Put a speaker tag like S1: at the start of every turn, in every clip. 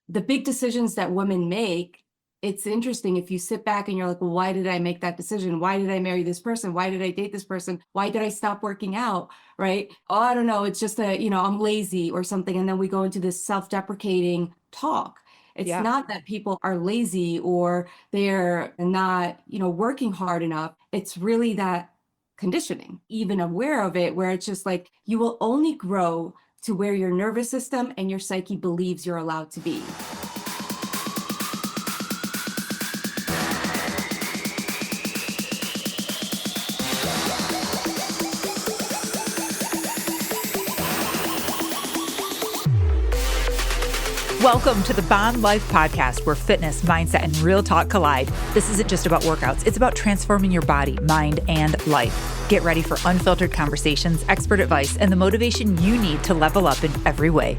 S1: the big decisions that women make, it's interesting if you sit back and you're like, well, why did I make that decision? Why did I marry this person? Why did I date this person? Why did I stop working out? Right? Oh, I don't know. It's just I'm lazy or something. And then we go into this self-deprecating talk. It's
S2: Yeah.
S1: not that people are lazy or they're not, working hard enough. It's really that conditioning, even aware of it, where it's just like you will only grow to where your nervous system and your psyche believes you're allowed to be.
S2: Welcome to the Bomb Life Podcast, where fitness, mindset, and real talk collide. This isn't just about workouts. It's about transforming your body, mind, and life. Get ready for unfiltered conversations, expert advice, and the motivation you need to level up in every way.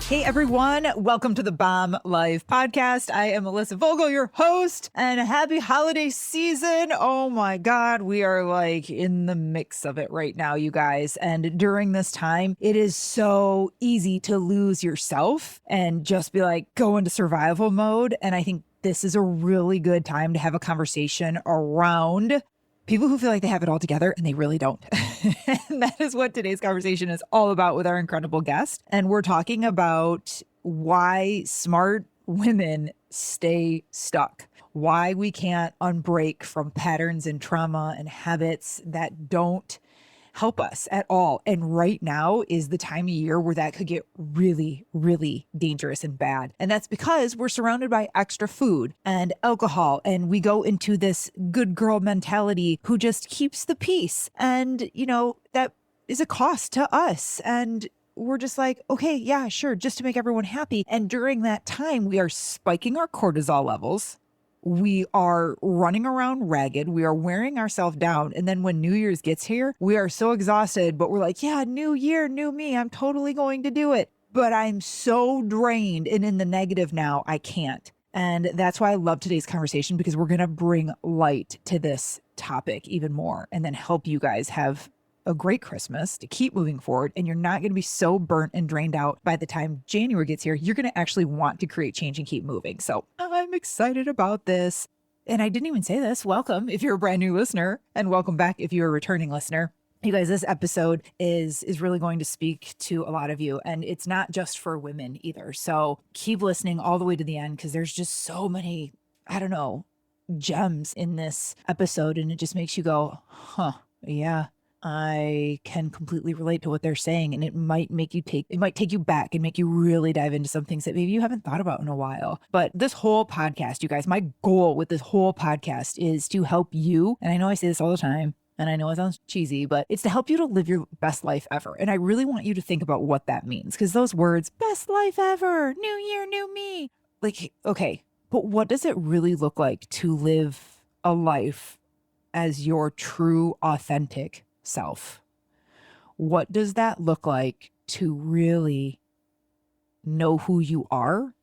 S2: Hey everyone, welcome to the Bomb Life Podcast. I am Melissa Vogel, your host, and happy holiday season. Oh my God, we are like in the mix of it right now, you guys. And during this time, it is so easy to lose yourself and just be like, go into survival mode. And I think this is a really good time to have a conversation around people who feel like they have it all together and they really don't. And that is what today's conversation is all about with our incredible guest. And we're talking about why smart women stay stuck, why we can't unbreak from patterns and trauma and habits that don't help us at all. And right now is the time of year where that could get really, really dangerous and bad. And that's because we're surrounded by extra food and alcohol. And we go into this good girl mentality who just keeps the peace. And, that is a cost to us. And we're just like, okay, yeah, sure, just to make everyone happy. And during that time, we are spiking our cortisol levels. We are running around ragged. We are wearing ourselves down. And then when New Year's gets here, we are so exhausted, but we're like, yeah, new year, new me. I'm totally going to do it. But I'm so drained and in the negative now, I can't. And that's why I love today's conversation, because we're going to bring light to this topic even more and then help you guys have a great Christmas to keep moving forward. And you're not going to be so burnt and drained out by the time January gets here. You're going to actually want to create change and keep moving. So I'm excited about this. And I didn't even say this. Welcome if you're a brand new listener, and welcome back if you're a returning listener. You guys, this episode is really going to speak to a lot of you, and it's not just for women either. So keep listening all the way to the end, because there's just so many, gems in this episode, and it just makes you go, huh, yeah. I can completely relate to what they're saying, and it might take you back and make you really dive into some things that maybe you haven't thought about in a while. But this whole podcast, you guys, my goal with this whole podcast is to help you. And I know I say this all the time, and I know it sounds cheesy, but it's to help you to live your best life ever. And I really want you to think about what that means, because those words, best life ever, new year, new me, like, okay, but what does it really look like to live a life as your true, authentic self? What does that look like to really know who you are,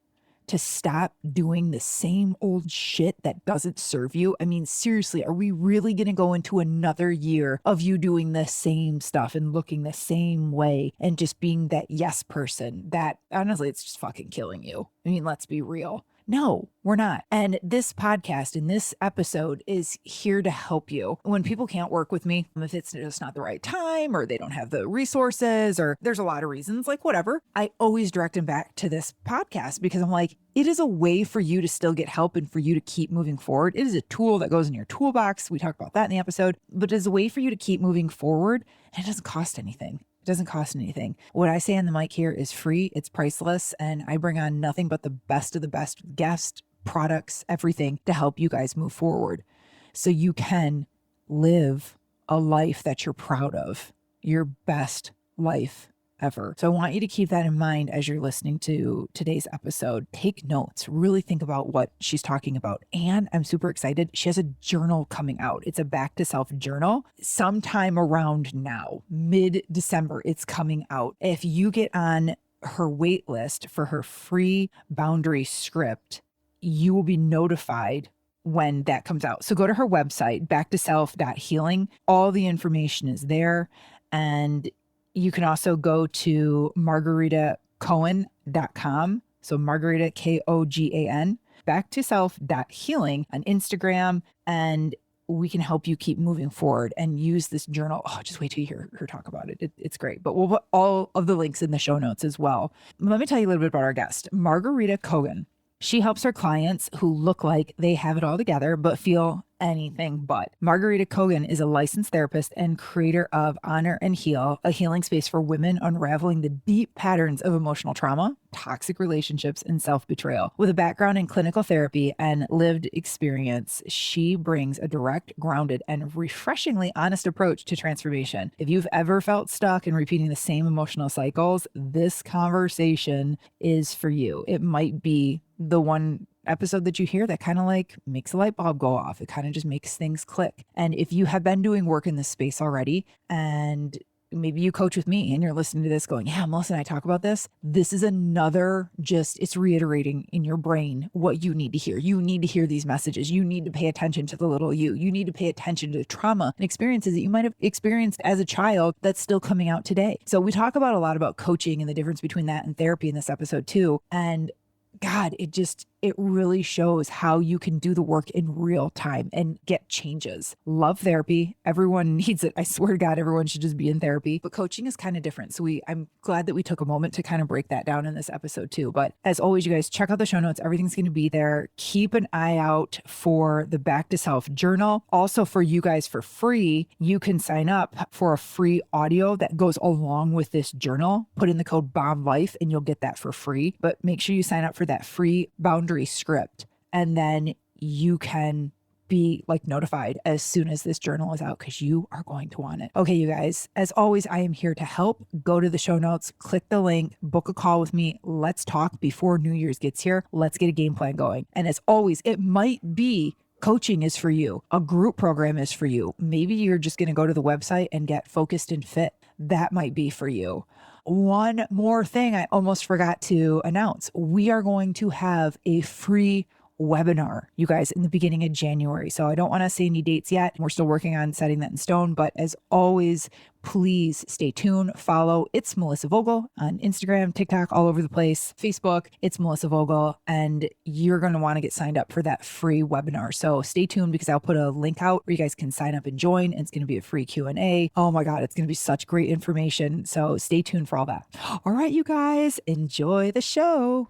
S2: to stop doing the same old shit that doesn't serve you? I mean, seriously, are we really going to go into another year of you doing the same stuff and looking the same way and just being that yes person that honestly, it's just fucking killing you? I mean, let's be real. No, we're not. And this podcast in this episode is here to help you. When people can't work with me, if it's just not the right time, or they don't have the resources, or there's a lot of reasons, like whatever, I always direct them back to this podcast, because I'm like, it is a way for you to still get help and for you to keep moving forward. It is a tool that goes in your toolbox. We talked about that in the episode, but it is a way for you to keep moving forward, and it doesn't cost anything. It doesn't cost anything. What I say on the mic here is free. It's priceless. And I bring on nothing but the best of the best guests, products, everything to help you guys move forward so you can live a life that you're proud of, your best life ever. So I want you to keep that in mind as you're listening to today's episode. Take notes, really think about what she's talking about. And I'm super excited. She has a journal coming out. It's a back to self journal sometime around now, mid-December. It's coming out. If you get on her wait list for her free boundary script, you will be notified when that comes out. So go to her website, backtoself.healing. All the information is there. And you can also go to margaritakogan.com. So Margarita, Kogan, backtoself.healing on Instagram. And we can help you keep moving forward and use this journal. Oh, just wait till you hear her talk about it. It's great. But we'll put all of the links in the show notes as well. Let me tell you a little bit about our guest, Margarita Kogan. She helps her clients who look like they have it all together, but feel anything but. Margarita Kogan is a licensed therapist and creator of Honor and Heal, a healing space for women unraveling the deep patterns of emotional trauma, toxic relationships, and self-betrayal. With a background in clinical therapy and lived experience, she brings a direct, grounded, and refreshingly honest approach to transformation. If you've ever felt stuck in repeating the same emotional cycles, this conversation is for you. It might be the one episode that you hear that kind of like makes a light bulb go off. It kind of just makes things click. And if you have been doing work in this space already, and maybe you coach with me and you're listening to this going, yeah, Melissa and I talk about this. This is another it's reiterating in your brain what you need to hear. You need to hear these messages. You need to pay attention to the little you. You need to pay attention to the trauma and experiences that you might have experienced as a child that's still coming out today. So we talk about a lot about coaching and the difference between that and therapy in this episode too. And God, it really shows how you can do the work in real time and get changes. Love therapy. Everyone needs it. I swear to God, everyone should just be in therapy. But coaching is kind of different. So I'm glad that we took a moment to kind of break that down in this episode too. But as always, you guys check out the show notes. Everything's going to be there. Keep an eye out for the Back to Self journal. Also for you guys for free, you can sign up for a free audio that goes along with this journal. Put in the code BOMBLIFE and you'll get that for free. But make sure you sign up for that free boundary script, and then you can be like notified as soon as this journal is out, because you are going to want it. Okay, you guys, as always, I am here to help. Go to the show notes, click the link, book a call with me. Let's talk before New Year's gets here. Let's get a game plan going. And as always, it might be coaching is for you. A group program is for you. Maybe you're just going to go to the website and get focused and fit. That might be for you. One more thing I almost forgot to announce. We are going to have a free webinar, you guys, in the beginning of January. So I don't want to say any dates yet. We're still working on setting that in stone. But as always, please stay tuned. Follow It's Melissa Vogel on Instagram, TikTok, all over the place, Facebook, It's Melissa Vogel. And you're going to want to get signed up for that free webinar. So stay tuned, because I'll put a link out where you guys can sign up and join. And it's going to be a free Q&A. Oh my God, it's going to be such great information. So stay tuned for all that. All right, you guys, enjoy the show.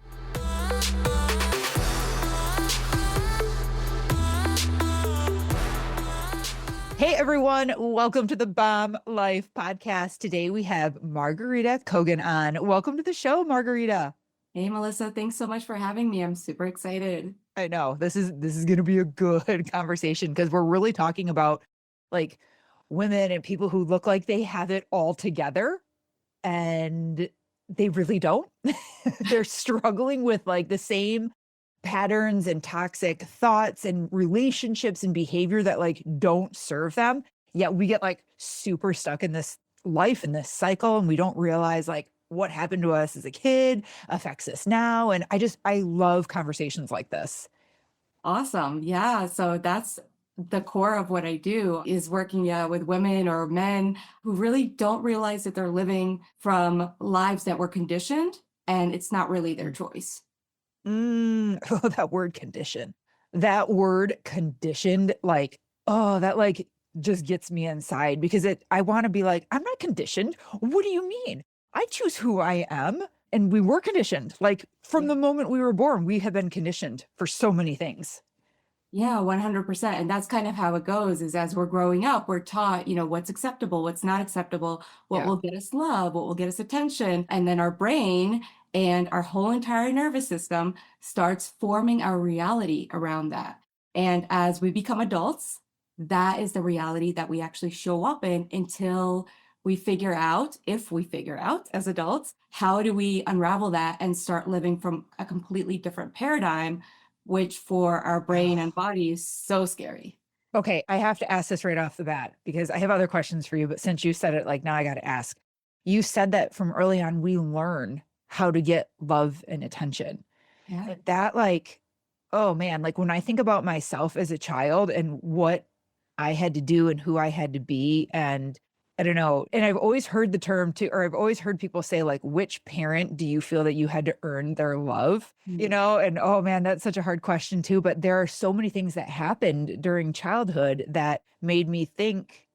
S2: Hey everyone, welcome to the Bomb Life podcast. Today we have Margarita Kogan on. Welcome to the show, Margarita.
S1: Hey, Melissa, thanks so much for having me. I'm super excited.
S2: I know this is going to be a good conversation, because we're really talking about like women and people who look like they have it all together and they really don't. They're struggling with like the same patterns and toxic thoughts and relationships and behavior that like don't serve them. Yet we get like super stuck in this life, in this cycle, and we don't realize like what happened to us as a kid affects us now. And I love conversations like this.
S1: Awesome. Yeah. So that's the core of what I do, is working with women or men who really don't realize that they're living from lives that were conditioned, and it's not really their choice.
S2: Oh, that word condition. That word conditioned, like, oh, that like just gets me inside, because I want to be like, I'm not conditioned. What do you mean? I choose who I am. And we were conditioned. Like from the moment we were born, we have been conditioned for so many things.
S1: Yeah, 100%. And that's kind of how it goes, is as we're growing up, we're taught, what's acceptable, what's not acceptable, what will get us love, what will get us attention. And then our brain and our whole entire nervous system starts forming our reality around that. And as we become adults, that is the reality that we actually show up in, until we figure out, if we figure out as adults, how do we unravel that and start living from a completely different paradigm, which for our brain and body is so scary.
S2: Okay, I have to ask this right off the bat, because I have other questions for you, but since you said it, like now I got to ask. You said that from early on, we learn how to get love and attention.
S1: Yeah.
S2: And that like, oh man, like when I think about myself as a child and what I had to do and who I had to be, and I don't know, and I've always heard the term too, or I've always heard people say like, which parent do you feel that you had to earn their love? You
S1: Mm.
S2: know, and oh man, that's such a hard question too. But there are so many things that happened during childhood that made me think,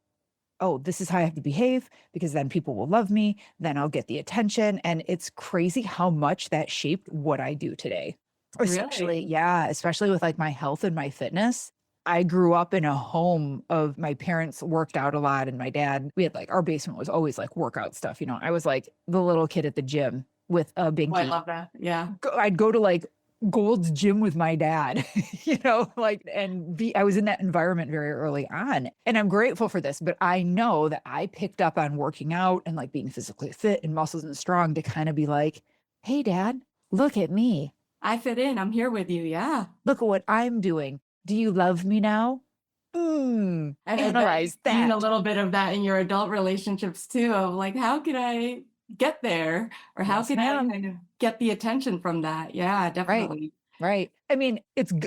S2: oh, this is how I have to behave because then people will love me, then I'll get the attention. And it's crazy how much that shaped what I do today.
S1: Really?
S2: Especially, yeah, especially with like my health and my fitness. I grew up in a home of my parents worked out a lot, and my dad, we had like our basement was always like workout stuff. You know, I was like the little kid at the gym with a
S1: Oh, I
S2: binky.
S1: love that. Yeah.
S2: I'd go to like Gold's Gym with my dad, you know, like, and I was in that environment very early on. And I'm grateful for this, but I know that I picked up on working out and like being physically fit and muscles and strong to kind of be like, hey, dad, look at me.
S1: I fit in. I'm here with you. Yeah.
S2: Look at what I'm doing. Do you love me now?
S1: And I bet you've
S2: Analyze
S1: seen a
S2: that.
S1: little bit of that in your adult relationships too, of like, how can I get there? Or how
S2: Yes,
S1: can I
S2: ma'am.
S1: kind of get the attention from that? Yeah,
S2: Right.
S1: definitely.
S2: Right. I mean,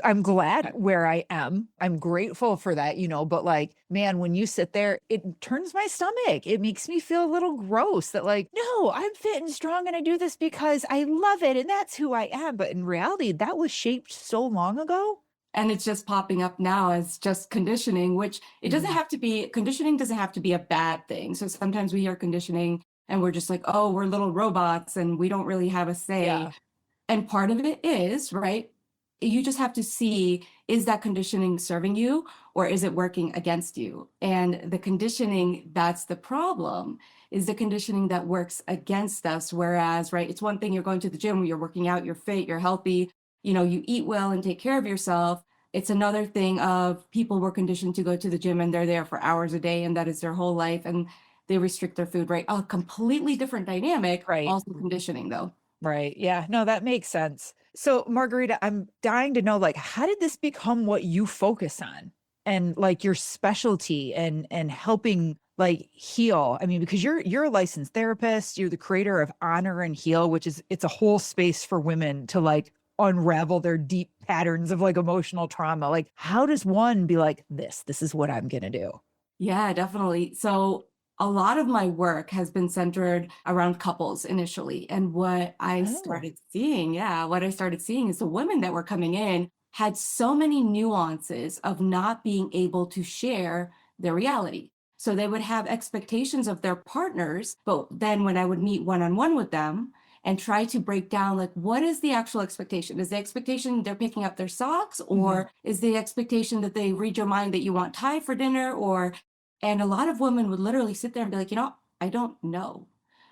S2: I'm glad where I am. I'm grateful for that, you know, but like, man, when you sit there, it turns my stomach. It makes me feel a little gross that like, no, I'm fit and strong and I do this because I love it and that's who I am. But in reality, that was shaped so long ago.
S1: And it's just popping up now as just conditioning, which it doesn't
S2: Mhm.
S1: have to be, conditioning doesn't have to be a bad thing. So sometimes we hear conditioning and we're just like, oh, we're little robots and we don't really have a say.
S2: Yeah.
S1: And part of it is, right? You just have to see, is that conditioning serving you or is it working against you? And the conditioning, that's the problem, is the conditioning that works against us. Whereas, right, it's one thing you're going to the gym, you're working out, you're fit, you're healthy, you know, you eat well and take care of yourself. It's another thing of people were conditioned to go to the gym and they're there for hours a day and that is their whole life and they restrict their food, right? A completely different dynamic,
S2: Right.
S1: also conditioning though.
S2: Right. Yeah. No, that makes sense. So, Margarita, I'm dying to know like how did this become what you focus on and like your specialty and helping like heal? I mean, because you're a licensed therapist, you're the creator of Honor and Heal, which is it's a whole space for women to like unravel their deep patterns of like emotional trauma. Like how does one be like this is what I'm going to do?
S1: Yeah, definitely. So a lot of my work has been centered around couples initially. And what I
S2: Oh.
S1: started seeing, yeah, what I started seeing is the women that were coming in had so many nuances of not being able to share their reality. So they would have expectations of their partners, but then when I would meet one on one with them and try to break down, like, what is the actual expectation? Is the expectation they're picking up their socks,
S2: Mhm.
S1: or is the expectation that they read your mind that you want Thai for dinner, or and a lot of women would literally sit there and be like, you know, I don't know.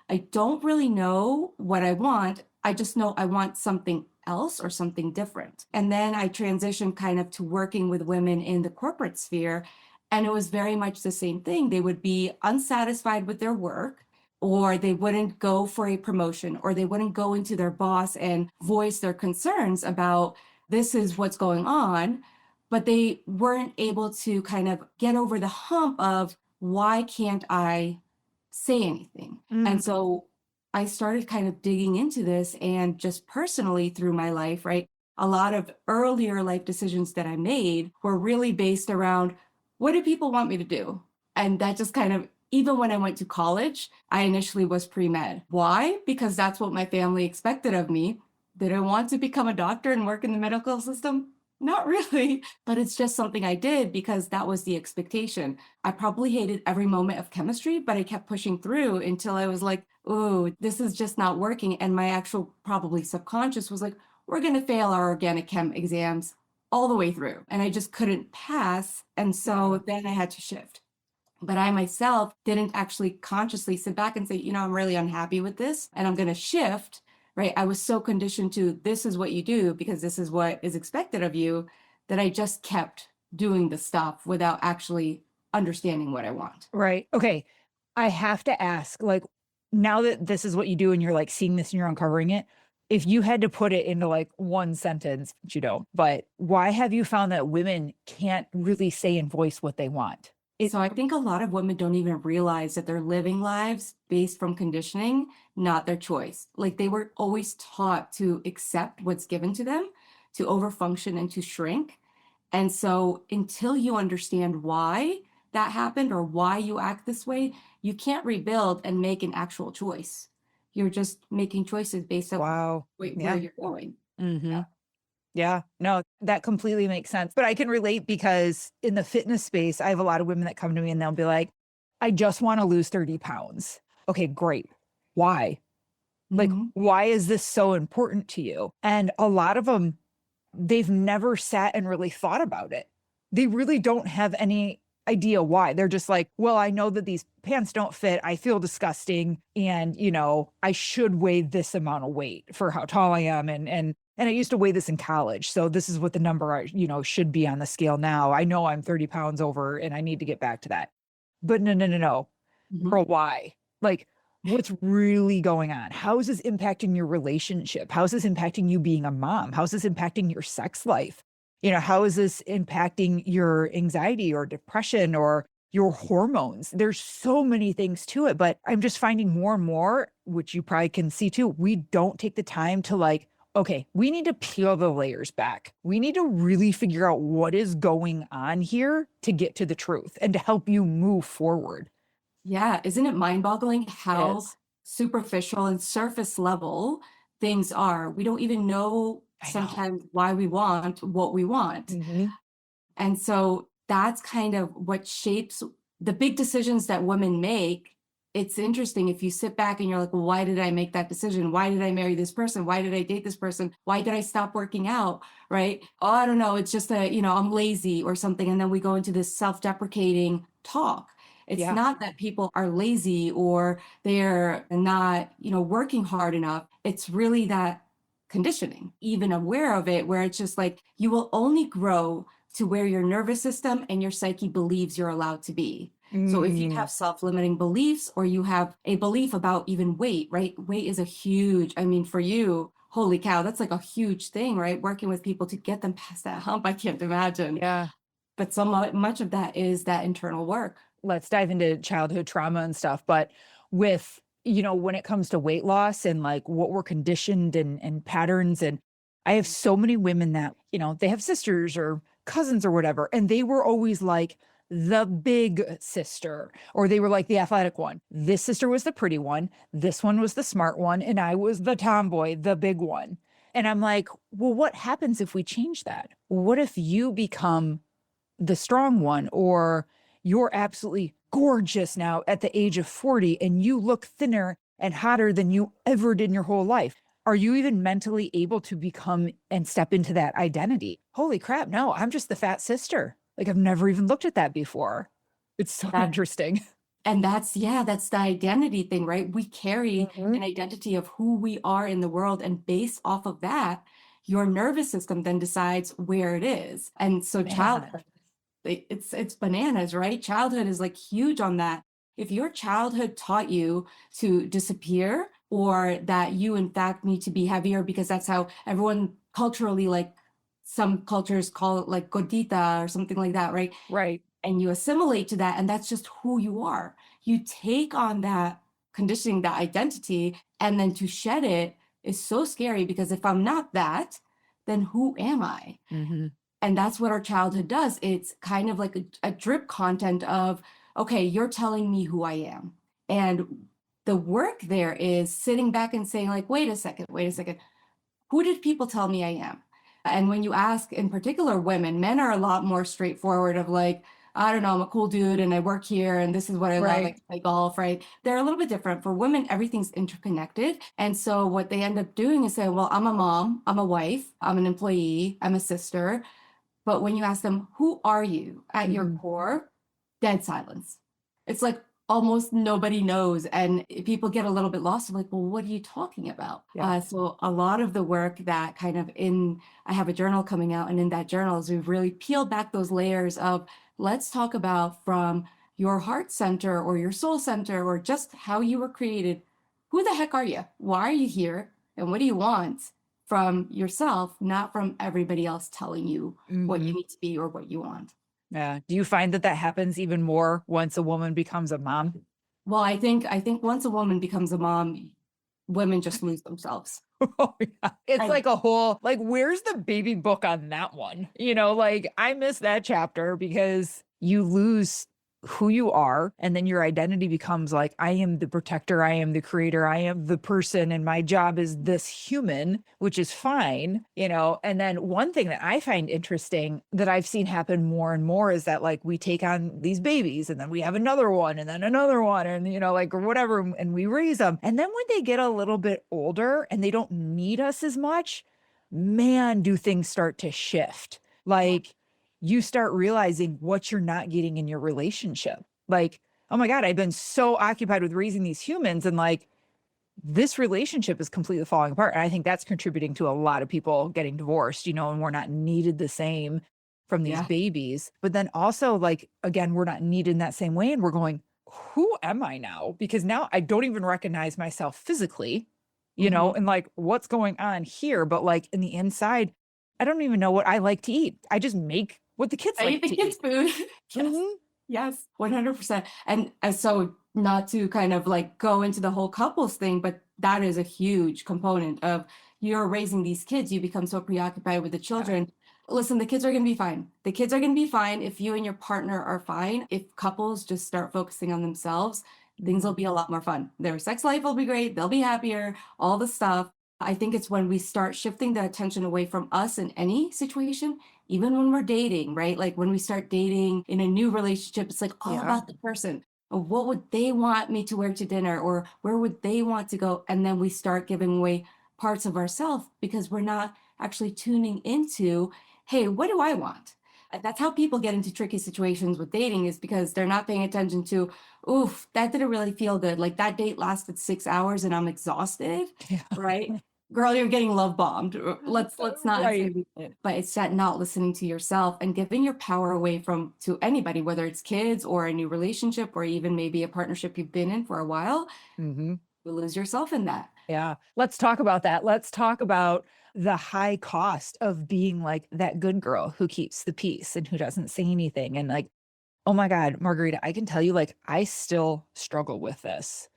S1: I don't really know what I want. I just know I want something else or something different. And then I transitioned kind of to working with women in the corporate sphere. And it was very much the same thing. They would be unsatisfied with their work, or they wouldn't go for a promotion, or they wouldn't go into their boss and voice their concerns about this is what's going on, but they weren't able to kind of get over the hump of why can't I say anything? And
S2: Mm.
S1: so I started kind of digging into this and just personally through my life, right? A lot of earlier life decisions that I made were really based around what do people want me to do? And that just kind of, even when I went to college, I initially was pre med. Why? Because that's what my family expected of me. Did I want to become a doctor and work in the medical system? Not really, but it's just something I did because that was the expectation. I probably hated every moment of chemistry, but I kept pushing through until I was like, oh, this is just not working. And my actual, probably subconscious was like, we're going to fail our organic chem exams all the way through. And I just couldn't pass. And
S2: Yeah.
S1: so then I had to shift. But I myself didn't actually consciously sit back and say, you know, I'm really unhappy with this and I'm going to shift, right? I was so conditioned to this is what you do because this is what is expected of you that I just kept doing the stuff without actually understanding what I want.
S2: Right. Okay. I have to ask, like, now that this is what you do and you're like seeing this and you're uncovering it, if you had to put it into like one sentence, which you don't, but why have you found that women can't really say and voice what they want? It
S1: So I think a lot of women don't even realize that they're living lives based from conditioning, not their choice. Like they were always taught to accept what's given to them to overfunction and to shrink. And so until you understand why that happened or why you act this way, you can't rebuild and make an actual choice. You're just making choices based on
S2: Wow.
S1: where
S2: Yeah.
S1: you're going.
S2: Mm-hmm.
S1: Yeah.
S2: Yeah, no, that completely makes sense. But I can relate because in the fitness space, I have a lot of women that come to me and they'll be like, I just want to lose 30 pounds. Okay, great. Why? Like,
S1: Mhm.
S2: why is this so important to you? And a lot of them, they've never sat and really thought about it. They really don't have any idea why. They're just like, well, I know that these pants don't fit. I feel disgusting. And, I should weigh this amount of weight for how tall I am. And I used to weigh this in college. So this is what the number should be on the scale now. I know I'm 30 pounds over and I need to get back to that. But no.
S1: Mhm.
S2: Girl, why? Like, what's really going on? How is this impacting your relationship? How is this impacting you being a mom? How is this impacting your sex life? How is this impacting your anxiety or depression or your hormones? There's so many things to it, but I'm just finding more and more, which you probably can see too, we don't take the time to okay, we need to peel the layers back. We need to really figure out what is going on here to get to the truth and to help you move forward.
S1: Yeah, isn't it mind-boggling
S2: It
S1: how
S2: is.
S1: superficial and surface level things are? We don't even know
S2: I know.
S1: sometimes why we want what we want.
S2: Mhm.
S1: And so that's kind of what shapes the big decisions that women make. It's interesting if you sit back and you're like, well, why did I make that decision? Why did I marry this person? Why did I date this person? Why did I stop working out? Right? Oh, I don't know. It's just I'm lazy or something. And then we go into this self-deprecating talk. It's
S2: Yeah.
S1: not that people are lazy or they're not, working hard enough. It's really that conditioning, even aware of it, where it's just like you will only grow to where your nervous system and your psyche believes you're allowed to be. So if you
S2: Mm,
S1: have self-limiting beliefs or you have a belief about even weight, right? Weight is a huge, I mean, for you, holy cow, that's like a huge thing, right? Working with people to get them past that hump, I can't imagine.
S2: yeah.
S1: But much of that is that internal work.
S2: Let's dive into childhood trauma and stuff. But with, when it comes to weight loss and like what we're conditioned and patterns, and I have so many women that, they have sisters or cousins or whatever, and they were always like the big sister, or they were like the athletic one. This sister was the pretty one. This one was the smart one. And I was the tomboy, the big one. And I'm like, well, what happens if we change that? What if you become the strong one, or you're absolutely gorgeous now at the age of 40 and you look thinner and hotter than you ever did in your whole life? Are you even mentally able to become and step into that identity? Holy crap, no, I'm just the fat sister. Like, I've never even looked at that before. It's so
S1: That
S2: interesting.
S1: and that's the identity thing, right? We carry
S2: Mhm.
S1: an identity of who we are in the world, and based off of that, your nervous system then decides where it is. And so
S2: Man.
S1: childhood, it's bananas, right? Childhood is like huge on that. If your childhood taught you to disappear or that you in fact need to be heavier because that's how everyone culturally, like some cultures call it like gordita or something like that, right?
S2: Right.
S1: And you assimilate to that, and that's just who you are. You take on that conditioning, that identity, and then to shed it is so scary, because if I'm not that, then who am I?
S2: Hmm.
S1: And that's what our childhood does. It's kind of like a drip content of, okay, you're telling me who I am. And the work there is sitting back and saying, like, wait a second, who did people tell me I am? And when you ask, in particular, women, men are a lot more straightforward of like, I don't know, I'm a cool dude and I work here and this is what I love. I
S2: Right.
S1: like to play golf, right? They're a little bit different. For women, everything's interconnected. And so what they end up doing is saying, well, I'm a mom, I'm a wife, I'm an employee, I'm a sister. But when you ask them, who are you at your
S2: Hmm.
S1: core? Dead silence. It's like almost nobody knows. And people get a little bit lost. I'm like, well, what are you talking about?
S2: Yeah.
S1: So a lot of the work that I have a journal coming out, and in that journal is we've really peeled back those layers of, let's talk about from your heart center or your soul center or just how you were created. Who the heck are you? Why are you here? And what do you want from yourself, not from everybody else telling you what you
S2: Hmm.
S1: need to be or what you want?
S2: Yeah. Do you find that that happens even more once a woman becomes a mom?
S1: Well, I think once a woman becomes a mom, women just lose themselves.
S2: Oh, yeah. It's
S1: And
S2: like a whole, like, where's the baby book on that one? You know, like I miss that chapter because you lose who you are. And then your identity becomes like, I am the protector, I am the creator, I am the person, and my job is this human, which is fine, you know. And then one thing that I find interesting that I've seen happen more and more is that like we take on these babies and then we have another one and then another one and, you know, like, or whatever, and we raise them. And then when they get a little bit older and they don't need us as much, man, do things start to shift. Like, you start realizing what you're not getting in your relationship. Like, oh my God, I've been so occupied with raising these humans, and like this relationship is completely falling apart. And I think that's contributing to a lot of people getting divorced, you know, and we're not needed the same from these
S1: yeah,
S2: babies. But then also, like, again, we're not needed in that same way. And we're going, who am I now? Because now I don't even recognize myself physically, you know,
S1: mhm.
S2: and like what's going on here. But like in the inside, I don't even know what I like to eat. I just make what the kids
S1: I eat
S2: like
S1: the
S2: to
S1: kids'
S2: eat.
S1: food. Yes.
S2: Mhm.
S1: Yes, 100%. And so not to kind of like go into the whole couples thing, but that is a huge component of you're raising these kids. You become so preoccupied with the
S2: Yeah.
S1: children. Listen, the kids are going to be fine. The kids are going to be fine if you and your partner are fine. If couples just start focusing on themselves, things will
S2: Mhm.
S1: be a lot more fun. Their sex life will be great. They'll be happier, all the stuff. I think it's when we start shifting the attention away from us in any situation, even when we're dating, right? Like when we start dating in a new relationship, it's like all
S2: Yeah.
S1: about the person. What would they want me to wear to dinner, or where would they want to go? And then we start giving away parts of ourselves because we're not actually tuning into, hey, what do I want? That's how people get into tricky situations with dating, is because they're not paying attention to, oof, that didn't really feel good. Like that date lasted 6 hours and I'm exhausted,
S2: Yeah.
S1: right? Girl, you're getting love bombed. Let's not say
S2: Right.
S1: we did. But it's that not listening to yourself and giving your power away from to anybody, whether it's kids or a new relationship or even maybe a partnership you've been in for a while.
S2: Mhm.
S1: You lose yourself in that.
S2: Yeah. Let's talk about that. Let's talk about the high cost of being like that good girl who keeps the peace and who doesn't say anything. And like, oh my God, Margarita, I can tell you, like, I still struggle with this.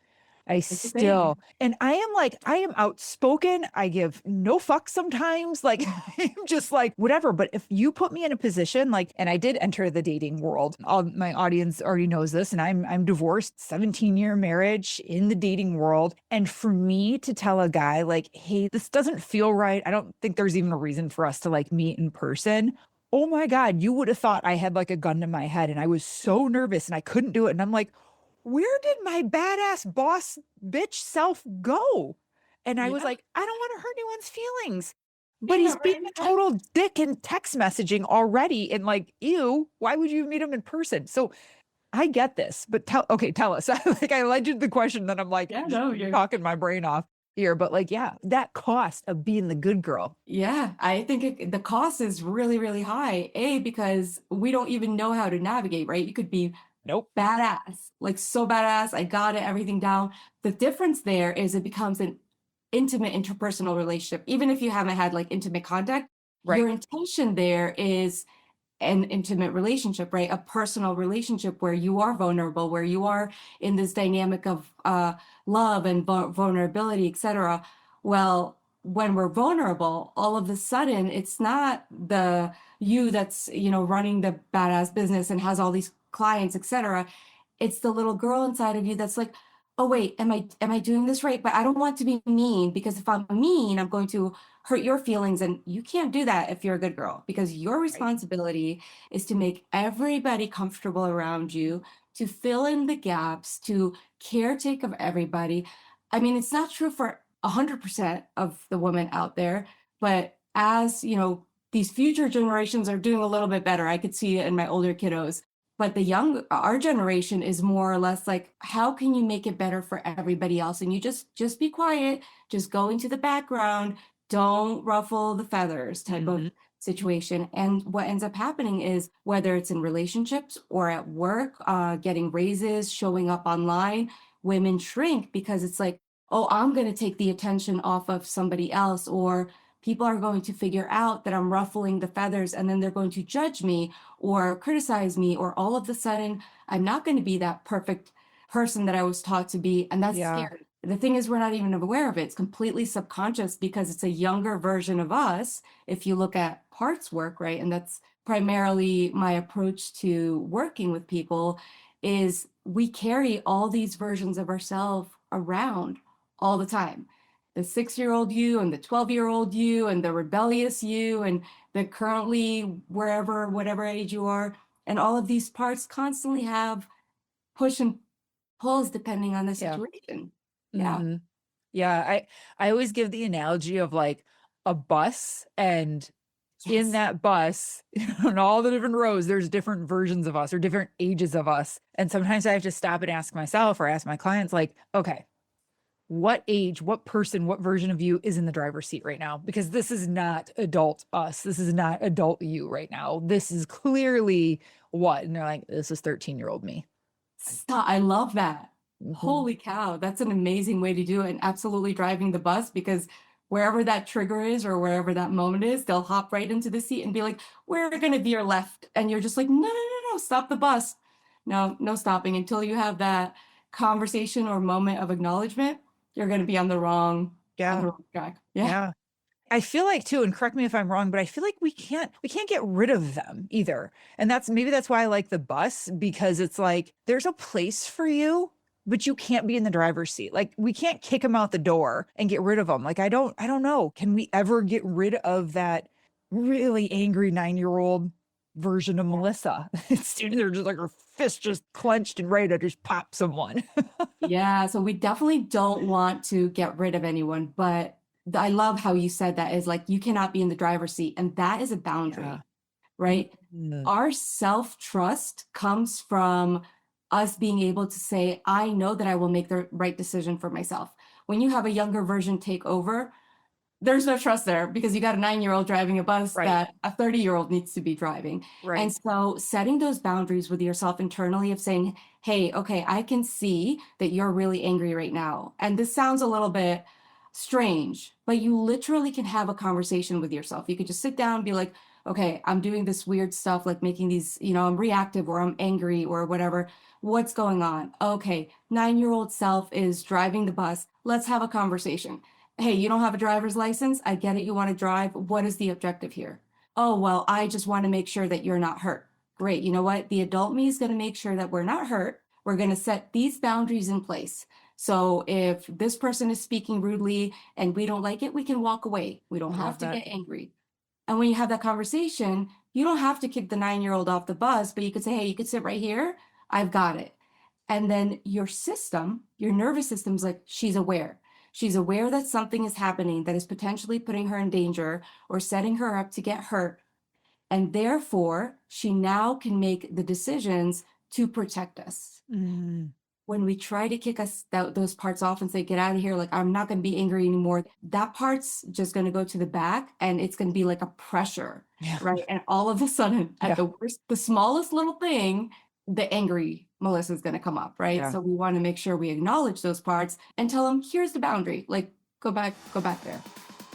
S2: I
S1: It's the same.
S2: still, and I am like, I am outspoken. I give no fucks sometimes. Like, I'm just like, whatever. But if you put me in a position, like, and I did enter the dating world, all my audience already knows this, and I'm divorced, 17-year marriage in the dating world. And for me to tell a guy, like, hey, this doesn't feel right. I don't think there's even a reason for us to like meet in person. Oh my God, you would have thought I had like a gun to my head and I was so nervous and I couldn't do it. And I'm like, where did my badass boss bitch self go? And I was
S1: Yeah.
S2: like, I don't want to hurt anyone's feelings. But
S1: Yeah,
S2: he's being
S1: right.
S2: a total dick in text messaging already. And like, ew, why would you meet him in person? So I get this, but tell us. Like, I led you to the question, then I'm like
S1: Yeah,
S2: just
S1: no, you're
S2: talking my brain off here. But like, yeah, that cost of being the good girl.
S1: yeah, I think the cost is really, really high. A, because we don't even know how to navigate, right? You could be
S2: Nope.
S1: badass, like so badass. I got it, everything down. The difference there is it becomes an intimate interpersonal relationship. Even if you haven't had like intimate contact,
S2: Right.
S1: your intention there is an intimate relationship, right? A personal relationship where you are vulnerable, where you are in this dynamic of love and vulnerability, etc. Well, when we're vulnerable, all of a sudden, it's not the you that's, running the badass business and has all these clients, etc. It's the little girl inside of you that's like, oh wait, am I doing this right? But I don't want to be mean, because if I'm mean, I'm going to hurt your feelings. And you can't do that if you're a good girl, because your
S2: Right.
S1: responsibility is to make everybody comfortable around you, to fill in the gaps, to caretake of everybody. I mean, it's not true for 100% of the women out there, but as these future generations are doing a little bit better. I could see it in my older kiddos, but our generation is more or less like, how can you make it better for everybody else? And you just be quiet, just go into the background, don't ruffle the feathers type of
S2: Mhm.
S1: situation. And what ends up happening is, whether it's in relationships or at work, getting raises, showing up online, women shrink because it's like, oh, I'm going to take the attention off of somebody else, or people are going to figure out that I'm ruffling the feathers, and then they're going to judge me or criticize me, or all of a sudden I'm not going to be that perfect person that I was taught to be. And that's
S2: Yeah.
S1: scary. The thing is, we're not even aware of it. It's completely subconscious because it's a younger version of us. If you look at parts work, right? And that's primarily my approach to working with people is we carry all these versions of ourselves around all the time. The 6-year-old you and the 12-year-old you and the rebellious you and the currently wherever, whatever age you are. And all of these parts constantly have push and pulls depending on the
S2: Yeah.
S1: situation. Yeah.
S2: Mhm. Yeah, I always give the analogy of like a bus, and in
S1: Yes.
S2: that bus, in all the different rows, there's different versions of us or different ages of us. And sometimes I have to stop and ask myself or ask my clients, like, okay, what age, what person, what version of you is in the driver's seat right now? Because this is not adult us. This is not adult you right now. This is clearly what? And they're like, this is 13-year-old me.
S1: Stop. I love that.
S2: Mhm.
S1: Holy cow. That's an amazing way to do it. And absolutely driving the bus because wherever that trigger is or wherever that moment is, they'll hop right into the seat and be like, we're going to veer left. And you're just like, no, no, no, no, stop the bus. No, no stopping until you have that conversation or moment of acknowledgement. You're going to be on the
S2: Yeah.
S1: wrong track. Yeah.
S2: Yeah. I feel like too, and correct me if I'm wrong, but I feel like we can't get rid of them either. And that's why I like the bus, because it's like there's a place for you, but you can't be in the driver's seat. Like we can't kick them out the door and get rid of them. Like I don't know. Can we ever get rid of that really angry 9-year-old version of Melissa? It's sitting there just like her fist just clenched and ready to just pop someone.
S1: Yeah, so we definitely don't want to get rid of anyone, but I love how you said that is like you cannot be in the driver's seat, and that is a
S2: Yeah.
S1: boundary, right?
S2: Mhm.
S1: Our self-trust comes from us being able to say, I know that I will make the right decision for myself. When you have a younger version take over, there's no trust there because you got a 9-year-old driving a bus
S2: Right.
S1: that a 30-year-old needs to be driving. And
S2: Right.
S1: so setting those boundaries with yourself internally of saying, hey, okay, I can see that you're really angry right now. And this sounds a little bit strange, but you literally can have a conversation with yourself. You could just sit down and be like, okay, I'm doing this weird stuff, like making these, I'm reactive or I'm angry or whatever. What's going on? Okay, 9-year-old self is driving the bus. Let's have a conversation. Hey, you don't have a driver's license? I get it. You want to drive. What is the objective here? Oh, well, I just want to make sure that you're not hurt. Great. You know what? The adult me is going to make sure that we're not hurt. We're going to set these boundaries in place. So if this person is speaking rudely and we don't like it, we can walk away. We don't
S2: I
S1: have
S2: love
S1: to
S2: that.
S1: get angry. And when you have that conversation, you don't have to kick the 9-year-old off the bus, but you could say, hey, you could sit right here. I've got it. And then your system, your nervous system's like, she's aware. She's aware that something is happening that is potentially putting her in danger or setting her up to get hurt. And therefore, she now can make the decisions to protect us.
S2: Mm.
S1: When we try to kick those parts off and say, get out of here, like, I'm not going to be angry anymore, that part's just going to go to the back and it's going to be like a pressure,
S2: Yeah.
S1: right? And all of a sudden, at
S2: Yeah.
S1: the worst, the smallest little thing, the angry Melissa is going to come up, right?
S2: Yeah.
S1: So we want to make sure we acknowledge those parts and tell them, here's the boundary, like, go back there.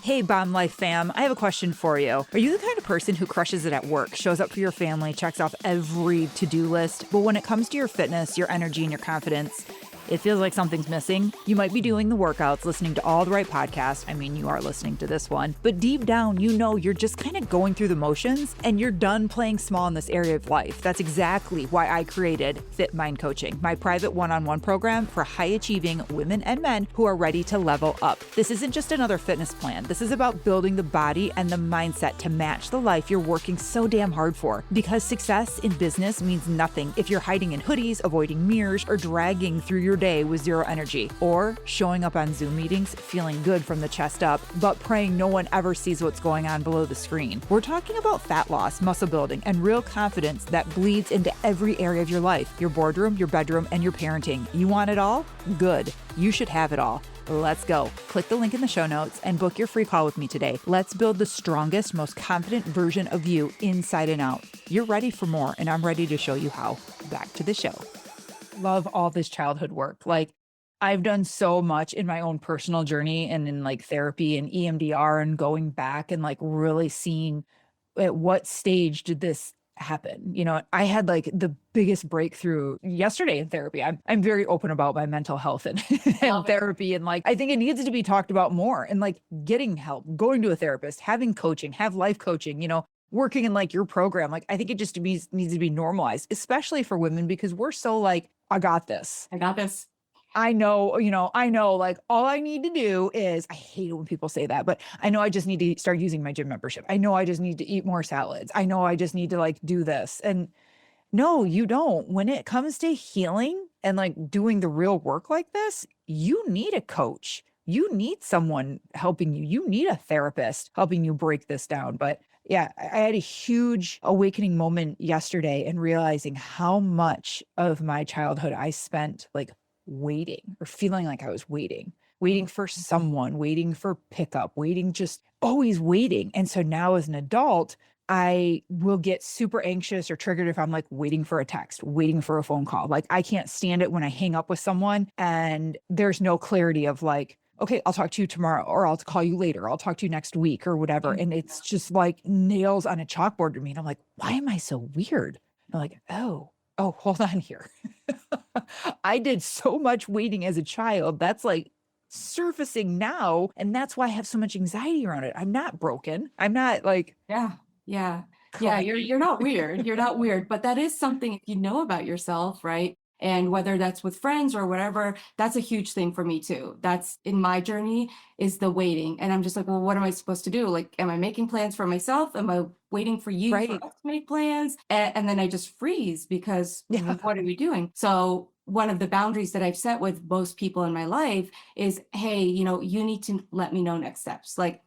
S2: Hey, Bomb Life fam, I have a question for you. Are you the kind of person who crushes it at work, shows up for your family, checks off every to-do list, but when it comes to your fitness, your energy, and your confidence, it feels like something's missing? You might be doing the workouts, listening to all the right podcasts. I mean, you are listening to this one. But deep down, you know you're just kind of going through the motions and you're done playing small in this area of life. That's exactly why I created Fit Mind Coaching, my private one-on-one program for high-achieving women and men who are ready to level up. This isn't just another fitness plan. This is about building the body and the mindset to match the life you're working so damn hard for. Because success in business means nothing if you're hiding in hoodies, avoiding mirrors, or dragging through your day with zero energy, or showing up on Zoom meetings feeling good from the chest up, but praying no one ever sees what's going on below the screen. We're talking about fat loss, muscle building, and real confidence that bleeds into every area of your life, your boardroom, your bedroom, and your parenting. You want it all? Good. You should have it all. Let's go. Click the link in the show notes and book your free call with me today. Let's build the strongest, most confident version of you inside and out. You're ready for more, and I'm ready to show you how. Back to the show. Love all this childhood work. Like, I've done so much in my own personal journey and in like therapy and EMDR and going back and like really seeing at what stage did this happen. You know, I had like the biggest breakthrough yesterday in therapy. I'm very open about my mental health and, and
S1: Love it.
S2: therapy. And like, I think it needs to be talked about more, and like getting help, going to a therapist, having coaching, have life coaching, you know, working in like your program. Like, I think it just needs to be normalized, especially for women, because we're so like, I got this.
S1: I got this.
S2: I know, you know, I know like all I need to do is, I hate it when people say that, but I know I just need to start using my gym membership. I know I just need to eat more salads. I know I just need to like do this. And no, you don't. When it comes to healing and like doing the real work like this, you need a coach. You need someone helping you. You need a therapist helping you break this down. But yeah, I had a huge awakening moment yesterday and realizing how much of my childhood I spent like waiting, or feeling like I was waiting for someone, waiting for pickup, waiting, just always waiting. And so now as an adult, I will get super anxious or triggered if I'm like waiting for a text, waiting for a phone call. Like, I can't stand it when I hang up with someone and there's no clarity of like, okay, I'll talk to you tomorrow, or I'll call you later, or I'll talk to you next week or whatever. And it's just like nails on a chalkboard to me. And I'm like, why am I so weird? And I'm like, oh, hold on here. I did so much waiting as a child. That's like surfacing now. And that's why I have so much anxiety around it. I'm not broken. I'm not like,
S1: Yeah. Yeah. Yeah. You're not weird. You're not weird. But that is something, if you know about yourself, right? And whether that's with friends or whatever, that's a huge thing for me too. That's in my journey, is the waiting. And I'm just like, well, what am I supposed to do? Like, am I making plans for myself? Am I waiting for you for
S2: right.
S1: us to make plans? And then I just freeze because
S2: Yeah.
S1: what are we doing? So one of the boundaries that I've set with most people in my life is, hey, you know, you need to let me know next steps. Like,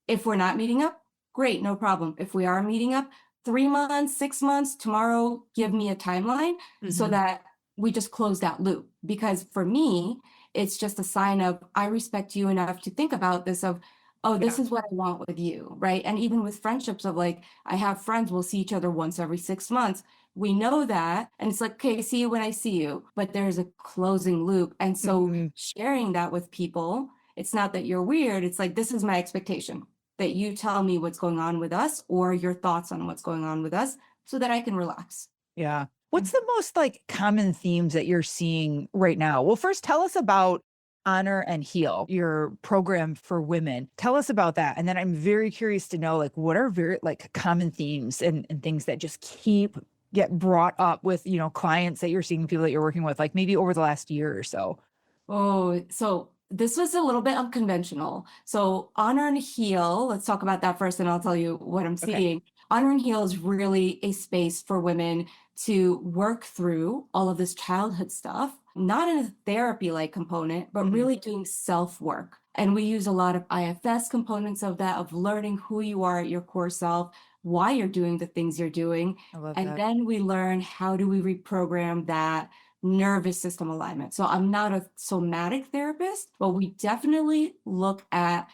S1: if we're not meeting up, great, no problem. If we are meeting up, 3 months, 6 months, tomorrow, give me a timeline so
S2: Mhm.
S1: that we just close that loop. Because for me, it's just a sign of, I respect you enough to think about this of, oh, this
S2: Yeah.
S1: is what I want with you, right? And even with friendships of like, I have friends, we'll see each other once every 6 months. We know that. And it's like, okay, see you when I see you, but there's a closing loop. And so
S2: Mhm.
S1: sharing that with people, it's not that you're weird. It's like, this is my expectation, that you tell me what's going on with us or your thoughts on what's going on with us so that I can relax.
S2: Yeah. What's the most like common themes that you're seeing right now? Well, first tell us about Honor and Heal, your program for women. Tell us about that. And then I'm very curious to know like what are very like common themes and things that just get brought up with, you know, clients that you're seeing, people that you're working with, like maybe over the last year or so.
S1: Oh, so this was a little bit unconventional. So Honor and Heal, let's talk about that first, and I'll tell you what I'm
S2: Okay.
S1: seeing. Honor and Heal is really a space for women to work through all of this childhood stuff, not in a therapy-like component, but
S2: Mhm.
S1: really doing self-work. And we use a lot of IFS components of that, of learning who you are at your core self, why you're doing the things you're doing.
S2: I love
S1: And
S2: that.
S1: then we learn, how do we reprogram that nervous system alignment. So I'm not a somatic therapist, but we definitely look at,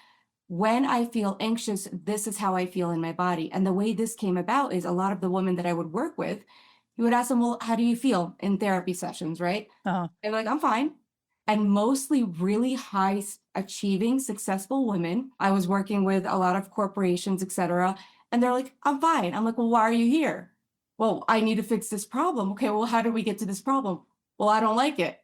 S1: when I feel anxious, this is how I feel in my body. And the way this came about is, a lot of the women that I would work with, you would ask them, well, how do you feel in therapy sessions, right?
S2: Uh-huh.
S1: They're like, I'm fine. And mostly really high achieving, successful women. I was working with a lot of corporations, et cetera. And they're like, I'm fine. I'm like, well, why are you here? Well, I need to fix this problem. Okay, well, how do we get to this problem? Well, I don't like it.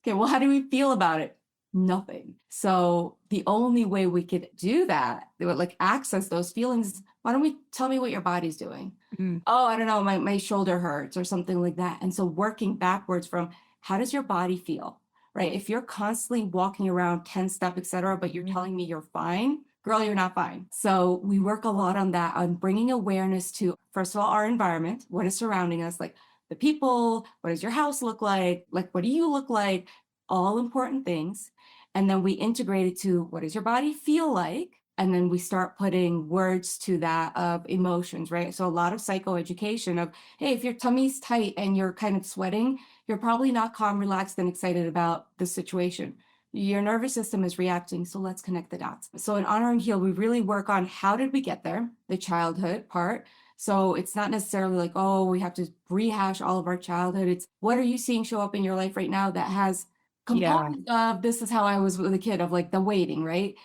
S1: Okay, well, how do we feel about it? Nothing. So the only way we could do that, they would like access those feelings. Why don't we tell me what your body's doing?
S2: Mhm.
S1: Oh, I don't know, my shoulder hurts or something like that. And so working backwards from, how does your body feel? Right? If you're constantly walking around 10 step, et cetera, but you're
S2: Mhm.
S1: telling me you're fine, girl, you're not fine. So we work a lot on that, on bringing awareness to, first of all, our environment, what is surrounding us, like the people, what does your house look like what do you look like? All important things. And then we integrate it to, what does your body feel like? And then we start putting words to that of emotions, right? So a lot of psychoeducation of, hey, if your tummy's tight and you're kind of sweating, you're probably not calm, relaxed, and excited about the situation. Your nervous system is reacting. So let's connect the dots. So in Honor and Heal, we really work on, how did we get there? The childhood part. So it's not necessarily like, oh, we have to rehash all of our childhood. It's, what are you seeing show up in your life right now that has
S2: Yeah.
S1: component of, this is how I was with a kid, of like the waiting, right?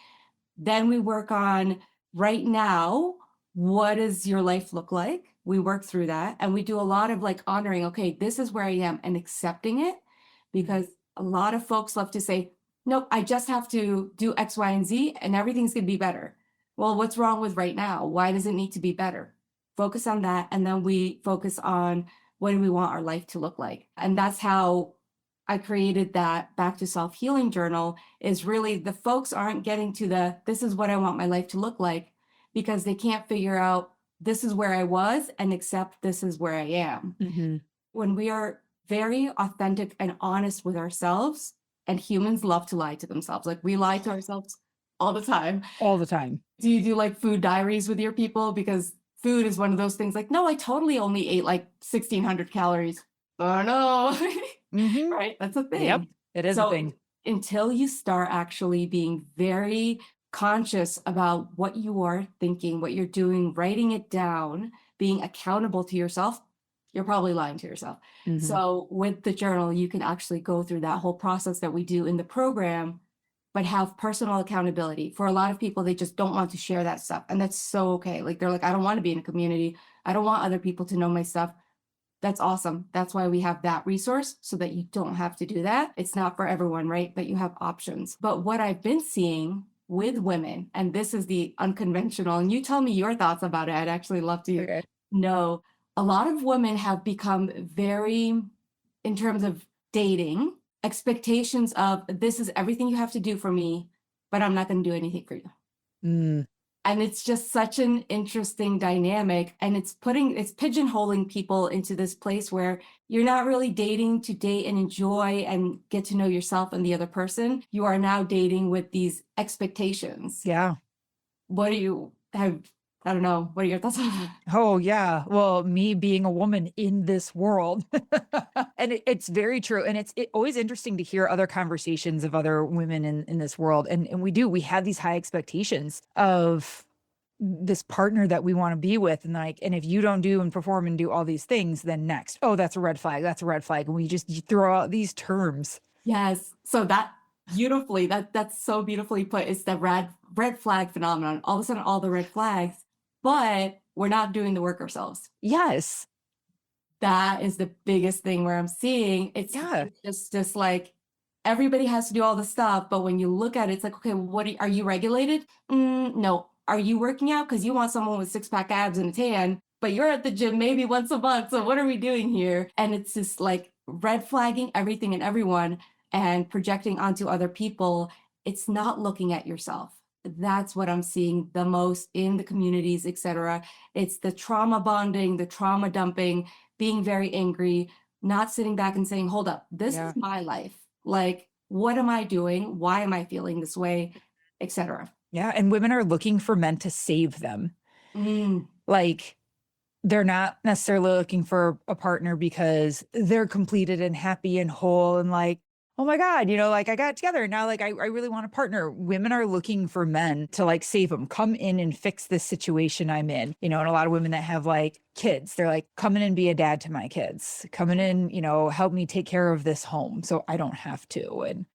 S1: Then we work on, right now, what does your life look like? we work through that, and we do a lot of like honoring, okay, this is where I am, and accepting it, because a lot of folks love to say, nope, I just have to do X, Y, and Z, and everything's going to be better. Well, what's wrong with right now? Why does it need to be better? Focus on that. And then we focus on what do we want our life to look like? And that's how I created that Back to Self Healing journal, is really the folks aren't getting to the, this is what I want my life to look like, because they can't figure out this is where I was and accept this is where I am.
S2: Mm-hmm.
S1: When we are very authentic and honest with ourselves, and humans love to lie to themselves. Like we lie to ourselves all the time.
S2: All the time.
S1: Do you do like food diaries with your people? Because food is one of those things like, no, I totally only ate like 1,600 calories. Oh no.
S2: Mm-hmm.
S1: Right? That's a thing.
S2: Yep, it is a thing.
S1: Until you start actually being very conscious about what you are thinking, what you're doing, writing it down, being accountable to yourself, you're probably lying to yourself.
S2: Mm-hmm.
S1: So with the journal, you can actually go through that whole process that we do in the program, but have personal accountability. For a lot of people, they just don't want to share that stuff. And that's so okay. Like they're like, I don't want to be in a community. I don't want other people to know my stuff. That's awesome. That's why we have that resource, so that you don't have to do that. It's not for everyone, right? But you have options. But what I've been seeing with women, and this is the unconventional, and you tell me your thoughts about it. I'd actually love to know. A lot of women have become very, in terms of dating, expectations of this is everything you have to do for me, but I'm not going to do anything for you.
S2: Mm.
S1: And it's just such an interesting dynamic. And it's pigeonholing people into this place where you're not really dating to date and enjoy and get to know yourself and the other person. You are now dating with these expectations.
S2: Yeah.
S1: I don't know. What are your thoughts on that?
S2: Oh, yeah. Well, me being a woman in this world. And it's very true. And it's always interesting to hear other conversations of other women in this world. And we have these high expectations of this partner that we want to be with. And and if you don't do and perform and do all these things, then next, oh, that's a red flag. That's a red flag. And you throw out these terms.
S1: Yes. So that's so beautifully put. It's the red flag phenomenon. All of a sudden, all the red flags, but we're not doing the work ourselves.
S2: Yes.
S1: That is the biggest thing where I'm seeing it's just like everybody has to do all the stuff. But when you look at it, it's like, okay, are you regulated? No. Are you working out? Because you want someone with 6-pack abs and a tan, but you're at the gym maybe once a month. So what are we doing here? And it's just like red flagging everything and everyone and projecting onto other people. It's not looking at yourself. That's what I'm seeing the most in the communities, etc. It's the trauma bonding, the trauma dumping, being very angry, not sitting back and saying, hold up, this is my life. Like, what am I doing? Why am I feeling this way, etc.
S2: Yeah. And women are looking for men to save them.
S1: Mm.
S2: Like, they're not necessarily looking for a partner because they're completed and happy and whole and like, oh my God, like I got together and now like I really want a partner. Women are looking for men to like save them, come in and fix this situation I'm in, and a lot of women that have like kids, they're like, come in and be a dad to my kids, come in and, help me take care of this home so I don't have to. And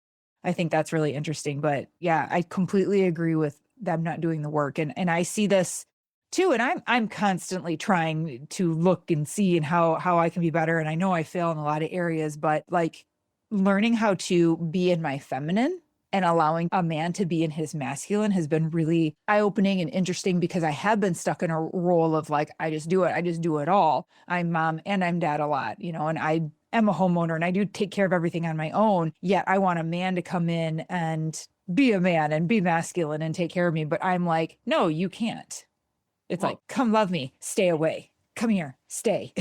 S2: I think that's really interesting. But yeah, I completely agree with them not doing the work. And I see this too. And I'm constantly trying to look and see and how I can be better. And I know I fail in a lot of areas, but like learning how to be in my feminine and allowing a man to be in his masculine has been really eye-opening and interesting, because I have been stuck in a role of like, I just do it all. I'm mom and I'm dad a lot, and I am a homeowner and I do take care of everything on my own. Yet I want a man to come in and be a man and be masculine and take care of me. But I'm like, no, you can't. It's like, come love me, stay away. Come here, stay.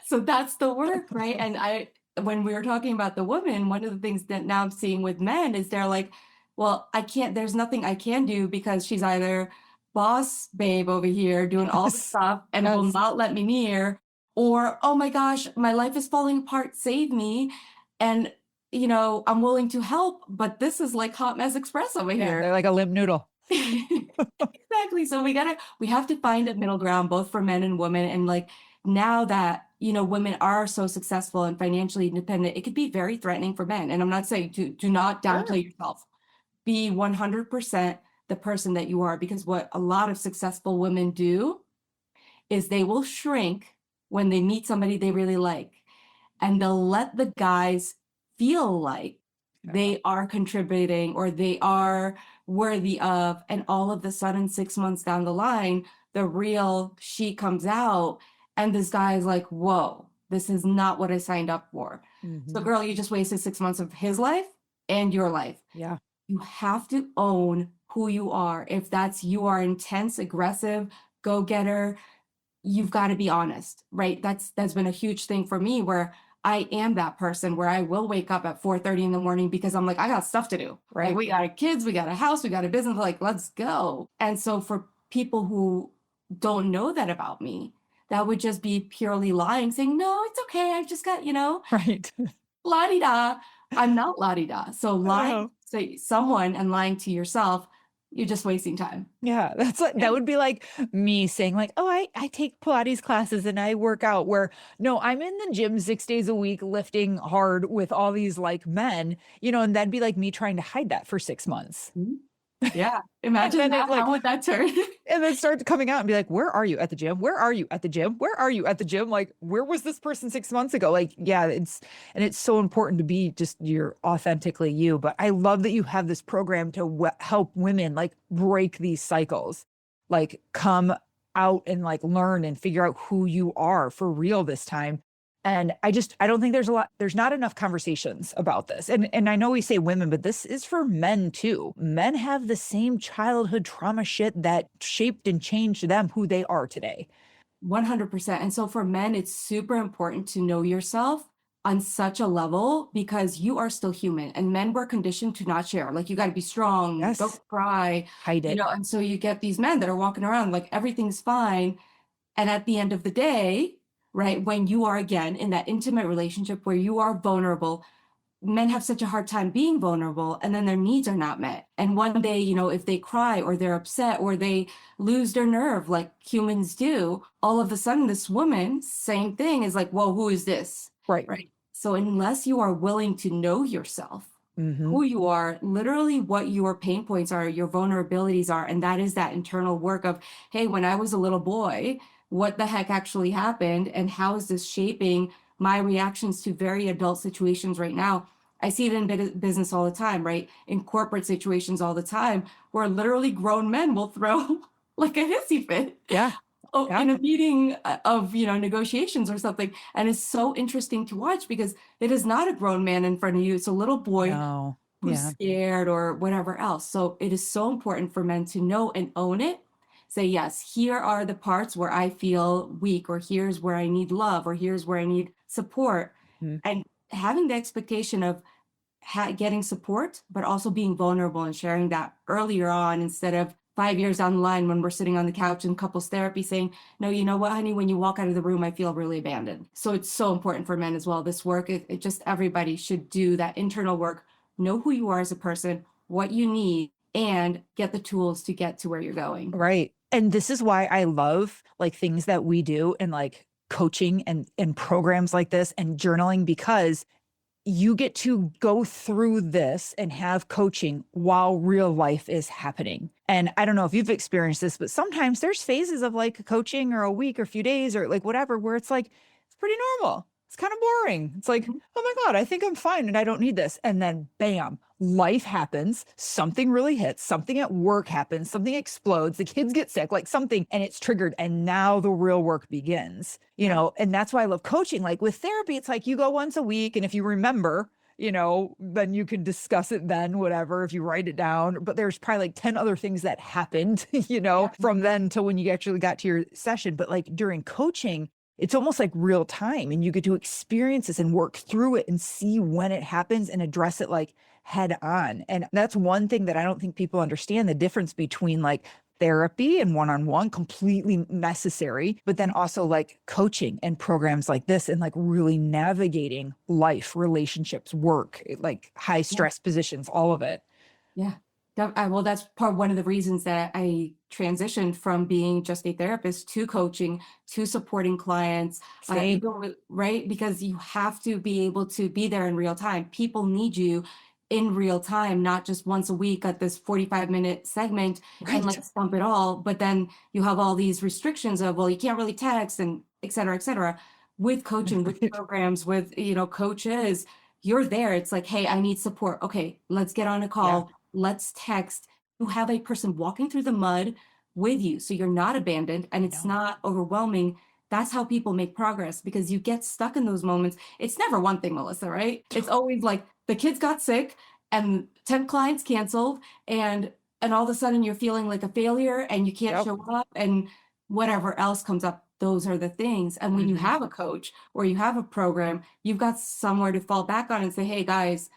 S1: So that's the work, right? And when we were talking about the women, one of the things that now I'm seeing with men is they're like, well, there's nothing I can do because she's either boss babe over here doing all the stuff and will not let me near, or, oh my gosh, my life is falling apart, save me. And, I'm willing to help, but this is like hot mess express over here.
S2: They're like a limp noodle.
S1: Exactly. So we have to find a middle ground, both for men and women. And like now that, women are so successful and financially independent, it could be very threatening for men. And I'm not saying do not downplay yourself. Be 100% the person that you are, because what a lot of successful women do is they will shrink when they meet somebody they really like, and they'll let the guys feel like they are contributing or they are worthy of, and all of the sudden 6 months down the line, the real she comes out, and this guy is like, whoa, this is not what I signed up for. So girl, you just wasted 6 months of his life and your life.
S2: Yeah.
S1: You have to own who you are. If that's, you are intense, aggressive, go-getter, you've got to be honest, right? That's been a huge thing for me, where I am that person where I will wake up at 4:30 in the morning because I'm like, I got stuff to do.
S2: Right.
S1: Like, we got kids, we got a house, we got a business, like, let's go. And so for people who don't know that about me, that would just be purely lying, saying, no, it's okay. I've just got,
S2: Right.
S1: la-di-da. I'm not la-di-da. So lying
S2: Oh.
S1: to someone and lying to yourself, you're just wasting time.
S2: Yeah, that's like, that would be like me saying like, oh, I take Pilates classes and I work out, where no, I'm in the gym 6 days a week lifting hard with all these like men, and that'd be like me trying to hide that for 6 months.
S1: Yeah. Imagine
S2: then
S1: that,
S2: it, like,
S1: how would that turn?
S2: And then start coming out and be like, where are you at the gym? Where are you at the gym? Where are you at the gym? Like, where was this person 6 months ago? Like, yeah, it's so important to be just your authentically you. But I love that you have this program to help women like break these cycles, like come out and like learn and figure out who you are for real this time. And I don't think there's not enough conversations about this. And I know we say women, but this is for men too. Men have the same childhood trauma shit that shaped and changed them who they are today.
S1: 100%. And so for men, it's super important to know yourself on such a level, because you are still human, and men were conditioned to not share. Like, you got to be strong,
S2: Yes.
S1: don't cry,
S2: Hide it.
S1: and so you get these men that are walking around like everything's fine. And at the end of the day, right, when you are again in that intimate relationship where you are vulnerable, men have such a hard time being vulnerable, and then their needs are not met. And one day, if they cry or they're upset or they lose their nerve like humans do, all of a sudden this woman, same thing, is like, whoa, who is this?
S2: Right.
S1: So unless you are willing to know yourself, who you are, literally what your pain points are, your vulnerabilities are, and that is that internal work of, hey, when I was a little boy, what the heck actually happened, and how is this shaping my reactions to very adult situations right now? I see it in business all the time, right? In corporate situations all the time, where literally grown men will throw like a hissy fit.
S2: Yeah.
S1: In a meeting of, negotiations or something. And it's so interesting to watch, because it is not a grown man in front of you. It's a little boy who's scared or whatever else. So it is so important for men to know and own it. Say, yes, here are the parts where I feel weak, or here's where I need love, or here's where I need support. And having the expectation of getting support, but also being vulnerable and sharing that earlier on, instead of 5 years down the line when we're sitting on the couch in couples therapy saying, no, you know what, honey, when you walk out of the room, I feel really abandoned. So it's so important for men as well. This work, it just, everybody should do that internal work, know who you are as a person, what you need, and get the tools to get to where you're going.
S2: Right. And this is why I love like things that we do and like coaching and programs like this and journaling, because you get to go through this and have coaching while real life is happening. And I don't know if you've experienced this, but sometimes there's phases of like coaching or a week or a few days or like whatever, where it's like, it's pretty normal. It's kind of boring. It's like, oh my God, I think I'm fine and I don't need this. And then bam, life happens. Something really hits. Something at work happens. Something explodes. The kids get sick, like something, and it's triggered. And now the real work begins, and that's why I love coaching. Like with therapy, it's like you go once a week. And if you remember, then you can discuss it then, whatever, if you write it down. But there's probably like 10 other things that happened, from then till when you actually got to your session. But like during coaching, it's almost like real time, and you get to experience this and work through it and see when it happens and address it like head on. And that's one thing that I don't think people understand, the difference between like therapy and one-on-one, completely necessary, but then also like coaching and programs like this and like really navigating life, relationships, work, like high stress positions, all of it.
S1: Yeah. Well, that's one of the reasons that I transitioned from being just a therapist to coaching to supporting clients, right? Because you have to be able to be there in real time. People need you in real time, not just once a week at this 45-minute segment and
S2: Right.
S1: let's dump it all. But then you have all these restrictions of, well, you can't really text and et cetera, et cetera. With coaching, with
S2: Right.
S1: programs, with, coaches, you're there. It's like, hey, I need support. Okay, let's get on a
S2: Yeah.
S1: call. Let's text. You have a person walking through the mud with you. So you're not abandoned and it's
S2: No.
S1: not overwhelming. That's how people make progress, because you get stuck in those moments. It's never one thing, Melissa, right? It's always like the kids got sick and 10 clients canceled, and all of a sudden you're feeling like a failure and you can't
S2: Yep.
S1: show up, and whatever else comes up. Those are the things. And when you
S2: Mhm.
S1: have a coach or you have a program, you've got somewhere to fall back on and say, hey guys,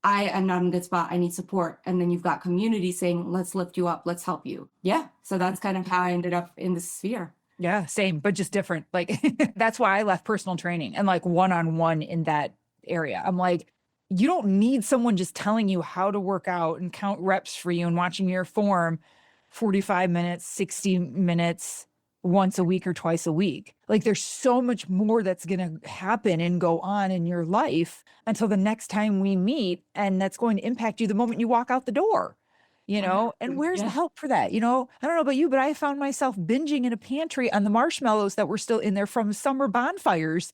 S1: I am not in a good spot. I need support. And then you've got community saying, let's lift you up. Let's help you. Yeah. So that's kind of how I ended up in this sphere.
S2: Yeah, same, but just different. Like that's why I left personal training and like one-on-one in that area. I'm like, you don't need someone just telling you how to work out and count reps for you and watching your form 45 minutes, 60 minutes once a week or twice a week. Like there's so much more that's going to happen and go on in your life until the next time we meet. And that's going to impact you the moment you walk out the door. And where's the
S1: Yeah.
S2: help for that? I don't know about you, but I found myself binging in a pantry on the marshmallows that were still in there from summer bonfires.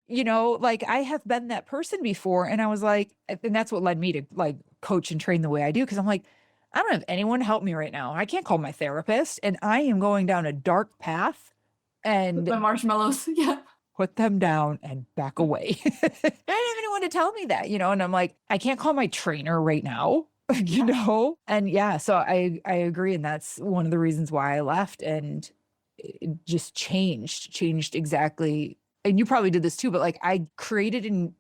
S2: Like I have been that person before. And I was like, and that's what led me to like coach and train the way I do. Cause I'm like, I don't have anyone help me right now. I can't call my therapist and I am going down a dark path
S1: With
S2: and
S1: my marshmallows. Yeah.
S2: put them down and back away. I didn't have anyone to tell me that, and I'm like, I can't call my trainer right now, And yeah, so I agree. And that's one of the reasons why I left, and it just changed exactly. And you probably did this too, but like I created and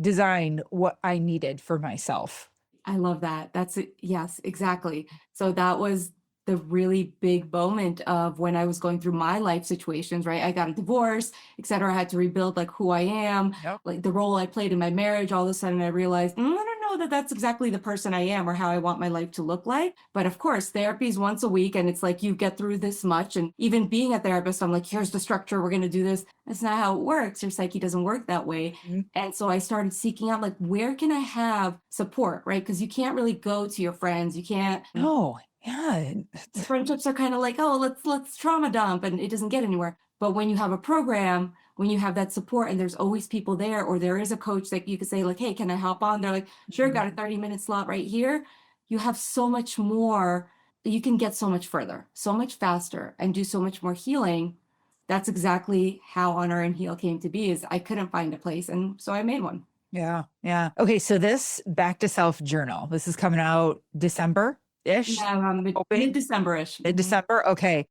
S2: designed what I needed for myself.
S1: I love that. That's it. Yes, exactly. So that was the really big moment of when I was going through my life situations, right? I got a divorce, et cetera. I had to rebuild like who I am,
S2: Yep.
S1: like the role I played in my marriage. All of a sudden I realized, I don't know that that's exactly the person I am or how I want my life to look like. But of course, therapy is once a week and it's like you get through this much. And even being a therapist, I'm like, here's the structure. We're going to do this. That's not how it works. Your psyche doesn't work that way.
S2: Mhm.
S1: And so I started seeking out like, where can I have support, right? Because you can't really go to your friends. You can't.
S2: No, yeah.
S1: Friendships are kind of like, oh, let's trauma dump, and it doesn't get anywhere. But when you have a program, when you have that support, and there's always people there, or there is a coach that you could say like, hey, can I hop on? They're like, sure, got a 30-minute slot right here. You have so much more. You can get so much further, so much faster, and do so much more healing. That's exactly how Honor and Heal came to be. Is I couldn't find a place, and so I made one.
S2: Yeah. Yeah. Okay. So this Back to Self journal, this is coming out December-ish,
S1: Yeah,
S2: hoping
S1: mid-December-ish.
S2: mid-December. Okay.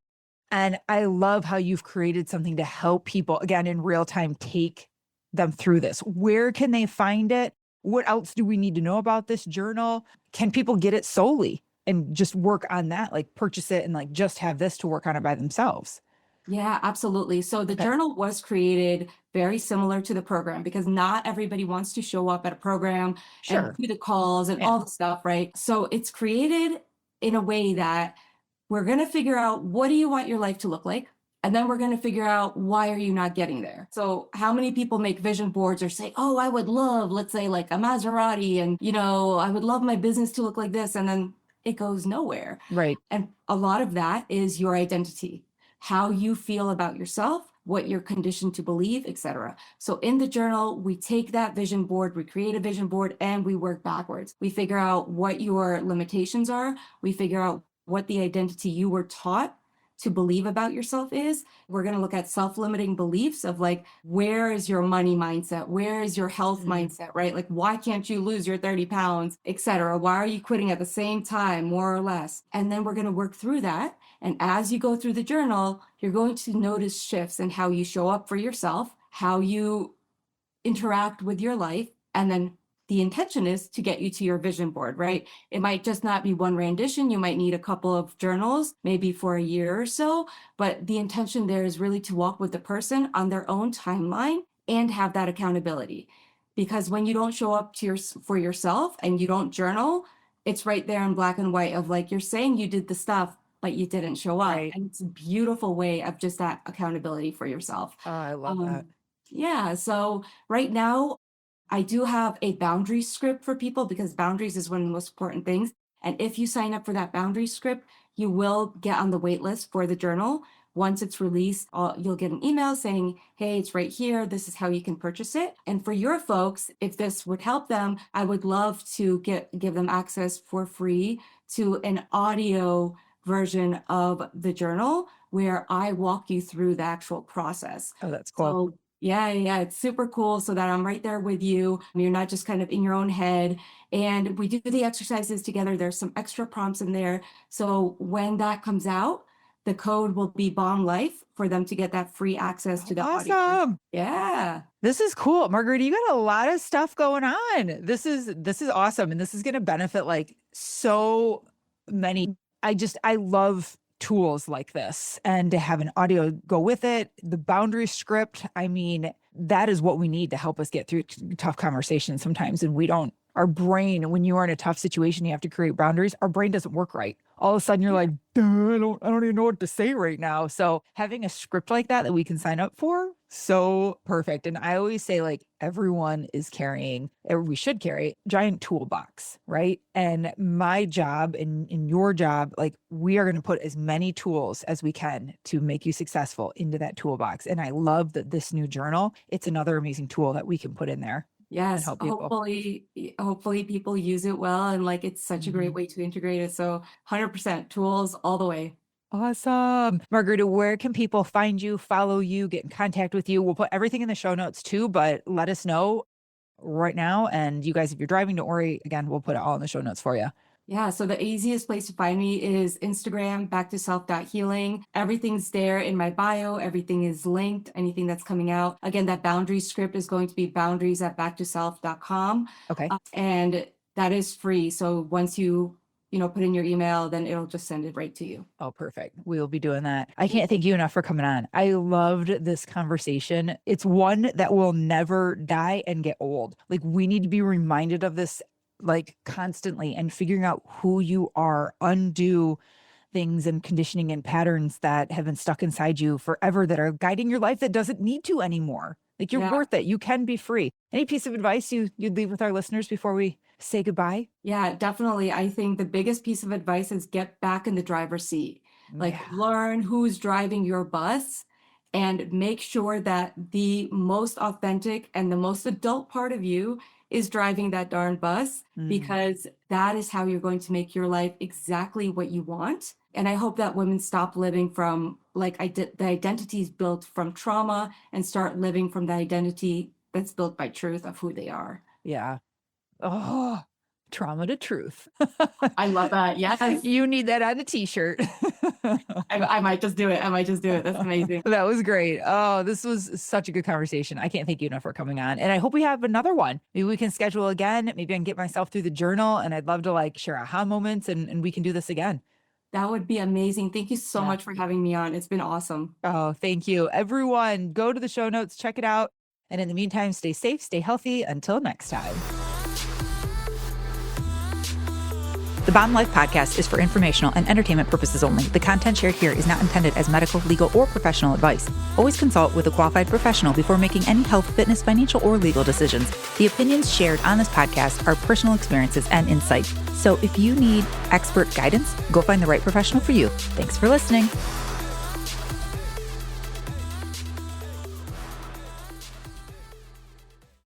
S2: And I love how you've created something to help people, again, in real time, take them through this. Where can they find it? What else do we need to know about this journal? Can people get it solely and just work on that, like purchase it and like just have this to work on it by themselves?
S1: Yeah, absolutely. So the
S2: Okay.
S1: journal was created very similar to the program, because not everybody wants to show up at a program and
S2: Sure.
S1: do the calls and
S2: Yeah.
S1: all the stuff, right? So it's created in a way that we're going to figure out, what do you want your life to look like? And then we're going to figure out, why are you not getting there? So how many people make vision boards or say, oh, I would love, let's say like a Maserati, and I would love my business to look like this. And then it goes nowhere.
S2: Right.
S1: And a lot of that is your identity, how you feel about yourself, what you're conditioned to believe, etc. So in the journal, we take that vision board, we create a vision board, and we work backwards. We figure out what your limitations are. We figure out what the identity you were taught to believe about yourself is. We're going to look at self-limiting beliefs of like, where is your money mindset? Where is your health mindset, right? Like, why can't you lose your 30 pounds, etc.? Why are you quitting at the same time, more or less? And then we're going to work through that. And as you go through the journal, you're going to notice shifts in how you show up for yourself, how you interact with your life, and then the intention is to get you to your vision board, right? It might just not be one rendition. You might need a couple of journals, maybe for a year or so, but the intention there is really to walk with the person on their own timeline and have that accountability. Because when you don't show up for yourself and you don't journal, it's right there in black and white of like, you're saying you did the stuff, but you didn't show up.
S2: Right.
S1: And it's a beautiful way of just that accountability for yourself.
S2: Oh, I love that.
S1: Yeah. So right now, I do have a boundary script for people because boundaries is one of the most important things. And if you sign up for that boundary script, you will get on the wait list for the journal. Once it's released, you'll get an email saying, hey, it's right here. This is how you can purchase it. And for your folks, if this would help them, I would love to give them access for free to an audio version of the journal where I walk you through the actual process.
S2: Oh, that's cool.
S1: So yeah, it's super cool so that I'm right there with you. You're not just kind of in your own head. And we do the exercises together. There's some extra prompts in there. So when that comes out, the code will be Bomb Life for them to get that free access to the audio.
S2: Awesome.
S1: Yeah.
S2: This is cool. Margarita, you got a lot of stuff going on. This is awesome. And this is going to benefit like so many. I love tools like this, and to have an audio go with it, the boundary script. I mean, that is what we need to help us get through tough conversations sometimes. And our brain, when you are in a tough situation, you have to create boundaries. Our brain doesn't work right. All of a sudden you're like, I don't even know what to say right now. So having a script like that we can sign up for, so perfect. And I always say, like, everyone is carrying, or we should carry, a giant toolbox, right? And my job and your job, like, we are going to put as many tools as we can to make you successful into that toolbox. And I love that this new journal, it's another amazing tool that we can put in there.
S1: Yes,
S2: help people.
S1: hopefully people use it well, and like it's such a great way to integrate it. So 100% tools all the way.
S2: Awesome. Margarita, where can people find you, follow you, get in contact with you? We'll put everything in the show notes too, but let us know right now. And you guys, if you're driving to Ori, again, we'll put it all in the show notes for you.
S1: Yeah, so the easiest place to find me is Instagram, backtoself.healing. Everything's there in my bio. Everything is linked, anything that's coming out. Again, that boundary script is going to be boundaries@backtoself.com.
S2: Okay.
S1: And that is free. So once you put in your email, then it'll just send it right to you.
S2: Oh, perfect. We'll be doing that. I can't thank you enough for coming on. I loved this conversation. It's one that will never die and get old. Like, we need to be reminded of this, like, constantly, and figuring out who you are, undo things and conditioning and patterns that have been stuck inside you forever that are guiding your life that doesn't need to anymore. Like, you're worth it. You can be free. Any piece of advice you'd leave with our listeners before we say goodbye?
S1: Yeah, definitely. I think the biggest piece of advice is get back in the driver's seat. Like, learn who's driving your bus and make sure that the most authentic and the most adult part of you is driving that darn bus, because that is how you're going to make your life exactly what you want. And I hope that women stop living from the identities built from trauma and start living from the identity that's built by truth of who they are.
S2: Yeah. Oh, trauma to truth.
S1: I love that. Yes.
S2: You need that on a t-shirt.
S1: I might just do it. That's amazing.
S2: That was great. Oh, this was such a good conversation. I can't thank you enough for coming on. And I hope we have another one. Maybe we can schedule again. Maybe I can get myself through the journal, and I'd love to share aha moments, and we can do this again.
S1: That would be amazing. Thank you so much for having me on. It's been awesome.
S2: Oh, thank you. Everyone, go to the show notes, check it out. And in the meantime, stay safe, stay healthy. Until next time. The Bomb Life podcast is for informational and entertainment purposes only. The content shared here is not intended as medical, legal, or professional advice. Always consult with a qualified professional before making any health, fitness, financial, or legal decisions. The opinions shared on this podcast are personal experiences and insight. So if you need expert guidance, go find the right professional for you. Thanks for listening.